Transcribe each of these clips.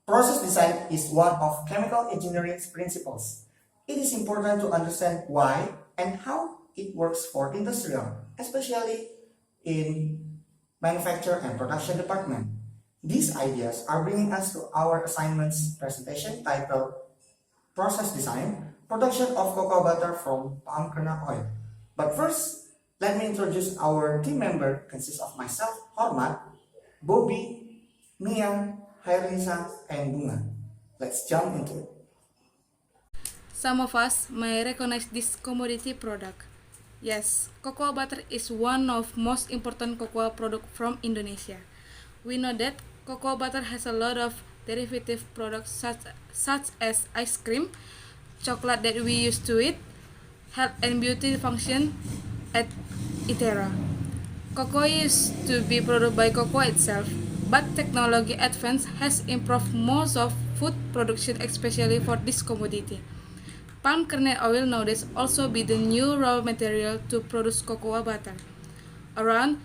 Process design is one of chemical engineering's principles. It is important to understand why and how it works for industrial, especially in manufacture and production department. These ideas are bringing us to our assignment's presentation titled Process Design, Production of Cocoa Butter from Palm Kernel Oil. But first, let me introduce our team member consists of myself, Hormat, Boby, Mia, Khairunnisa, and Bunga. Let's jump into it. Some of us may recognize this commodity product. Yes, cocoa butter is one of most important cocoa product from Indonesia. We know that cocoa butter has a lot of derivative products such as ice cream, chocolate that we use to eat, health and beauty function at UTARA. Cocoa used to be produced by cocoa itself, but technology advance has improved most of food production, especially for this commodity. Palm kernel oil nowadays also be the new raw material to produce cocoa butter, around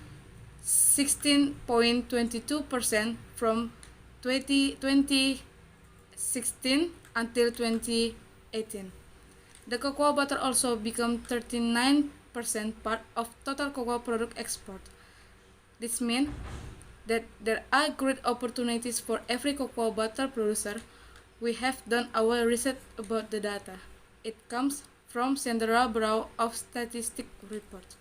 16.22% from 2016 until 2018. The cocoa butter also become 39% part of total cocoa product export. This means that there are great opportunities for every cocoa butter producer. We have done our research about the data. It comes from Central Bureau of Statistics report.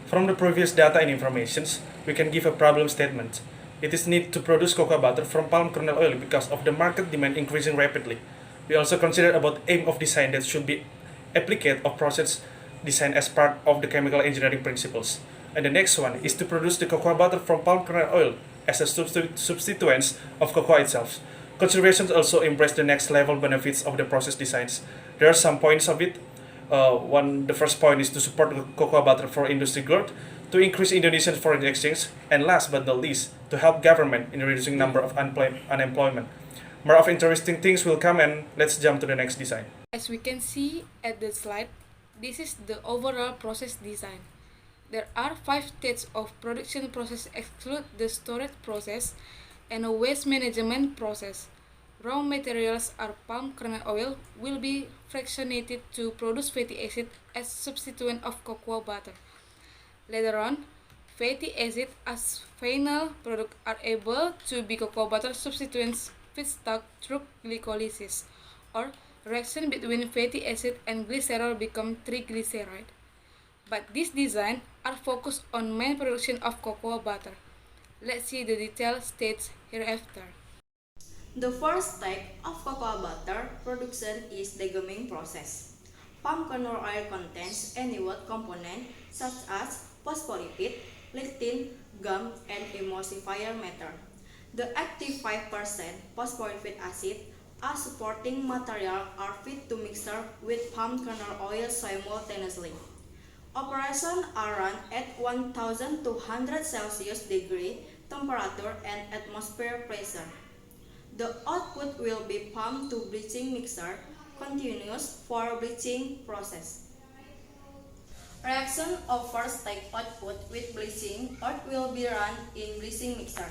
From the previous data and informations, we can give a problem statement. It is need to produce cocoa butter from palm kernel oil because of the market demand increasing rapidly. We also consider about aim of design that should be applicate of process design as part of the chemical engineering principles. And the next one is to produce the cocoa butter from palm kernel oil as a substituent of cocoa itself. Considerations also embrace the next level benefits of the process designs. There are some points of it. The first point is to support the cocoa butter for industry growth, to increase Indonesian foreign exchange, and last but not least, to help government in reducing number of unemployment. More of interesting things will come, and let's jump to the next design. As we can see at the slide, this is the overall process design. There are 5 stages of production process exclude the storage process and a waste management process. Raw materials are palm kernel oil will be fractionated to produce fatty acid as substituent of cocoa butter. Later on, fatty acid as final product are able to be cocoa butter substituents feedstock through glycolysis, or reaction between fatty acid and glycerol become triglyceride. But this design are focused on main production of cocoa butter. Let's see the detailed stages hereafter. The first type of cocoa butter production is deguming process. Palm kernel oil contains annual components such as phospholipid, lectin, gum, and emulsifier matter. The active 5% phospholipid acid as supporting material are fed to mixture with palm kernel oil simultaneously. Operations are run at 1200 Celsius degree temperature and atmosphere pressure. The output will be pumped to bleaching mixer, continuous for bleaching process. Reaction of first type output with bleaching or will be run in bleaching mixer.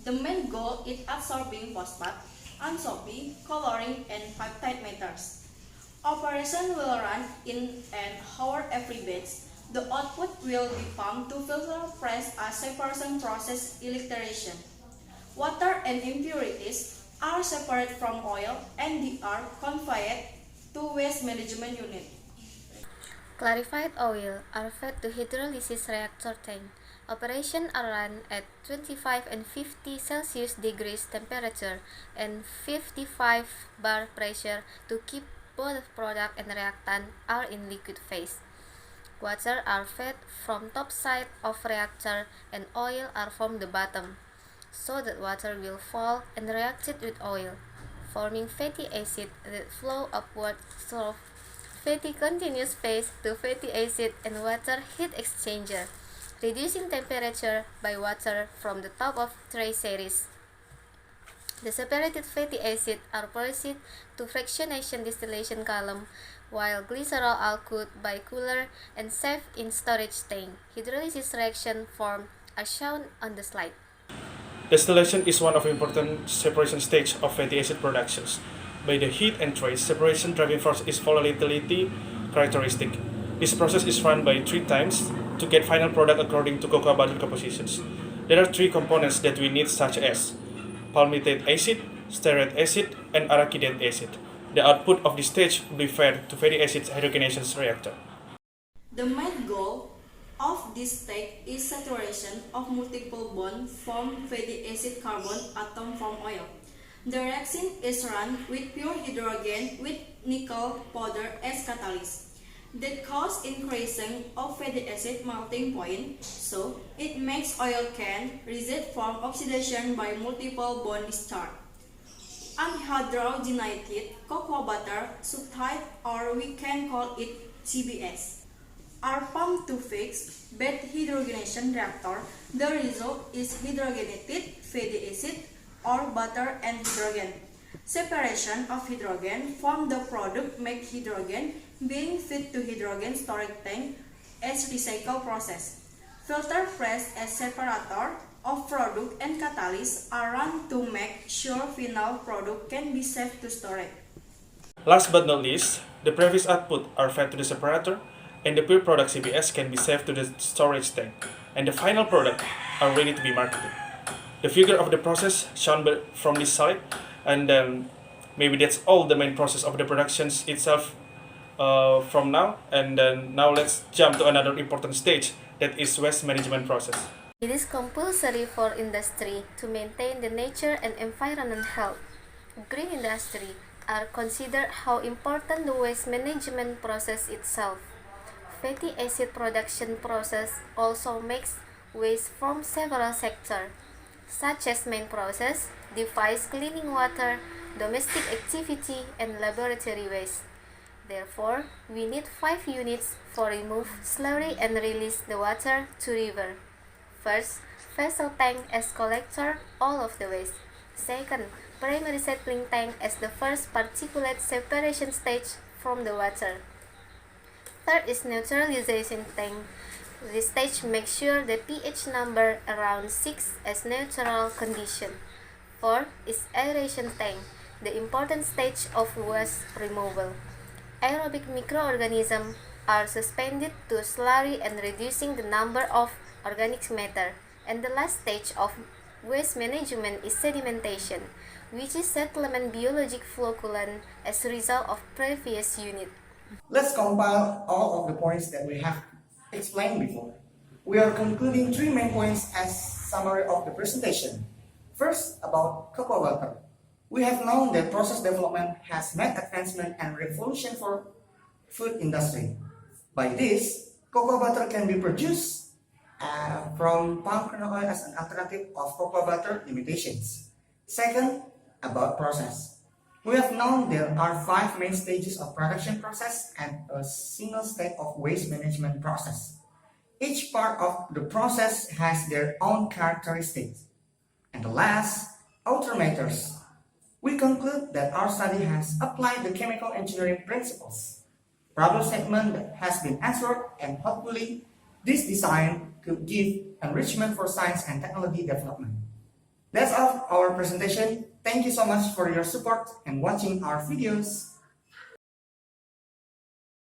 The main goal is absorbing phosphate, anchovy, coloring, and peptide matters. Operation will run in an hour every batch. The output will be pumped to filter press as separation process electrolysis. Water and impurities are separated from oil and they are conveyed to waste management unit. Clarified oil are fed to hydrolysis reactor tank. Operations are run at 25 and 50 Celsius degrees temperature and 55 bar pressure to keep both product and reactant are in liquid phase. Water are fed from top side of reactor and oil are from the bottom, so that water will fall and reacted with oil, forming fatty acid that flow upward through fatty continuous phase to fatty acid and water heat exchanger, reducing temperature by water from the top of tray series. The separated fatty acid are proceed to fractionation distillation column, while glycerol are cooled by cooler and safe in storage tank. Hydrolysis reaction form as shown on the slide. Distillation is one of the important separation stage of fatty acid productions. By the heat and trace separation driving force is volatility characteristic. This process is run by 3 times to get final product according to cocoa butter compositions. There are 3 components that we need such as palmitate acid, stearate acid, and arachidate acid. The output of this stage will be fed to fatty acid hydrogenation reactor. The main goal of this stage is saturation of multiple bonds from fatty acid carbon atom from oil. The reaction is run with pure hydrogen with nickel powder as catalyst. That cause increasing of fatty acid melting point, so it makes oil can resist from oxidation by multiple bond discharge. Unhydrogenated cocoa butter subtype, or we can call it CBS, are pumped to fix bed hydrogenation reactor. The result is hydrogenated fatty acid or butter and hydrogen. Separation of hydrogen from the product make hydrogen being fed to hydrogen storage tank as recycle process. Filter press as separator of product and catalyst are run to make sure final product can be saved to storage. Last but not least, the previous output are fed to the separator, and the pure product CBS can be saved to the storage tank, and the final product are ready to be marketed. The figure of the process shown from this side, and then maybe that's all the main process of the productions itself from now. And then now let's jump to another important stage, that is waste management process. It is compulsory for industry to maintain the nature and environment health. Green industry are considered how important the waste management process itself. Fatty acid production process also makes waste from several sectors, such as main process, device cleaning water, domestic activity, and laboratory waste. Therefore, we need 5 units for remove slurry and release the water to river. First, vessel tank as collector all of the waste. Second, primary settling tank as the first particulate separation stage from the water. Third is neutralization tank. This stage makes sure the pH number around 6 as neutral condition. Fourth is aeration tank, the important stage of waste removal. Aerobic microorganisms are suspended to slurry and reducing the number of organic matter. And the last stage of waste management is sedimentation, which is settlement biologic flocculant as a result of previous unit. Let's compile all of the points that we have explained before. We are concluding 3 main points as summary of the presentation. First, about cocoa butter. We have known that process development has made advancement and revolution for food industry. By this, cocoa butter can be produced from palm kernel oil as an alternative of cocoa butter imitations. Second, about process. We have known there are 5 main stages of production process and a single step of waste management process. Each part of the process has their own characteristics. And the last, outer matters. We conclude that our study has applied the chemical engineering principles. Problem statement that has been answered, and hopefully this design could give enrichment for science and technology development. That's all our presentation. Thank you so much for your support and watching our videos.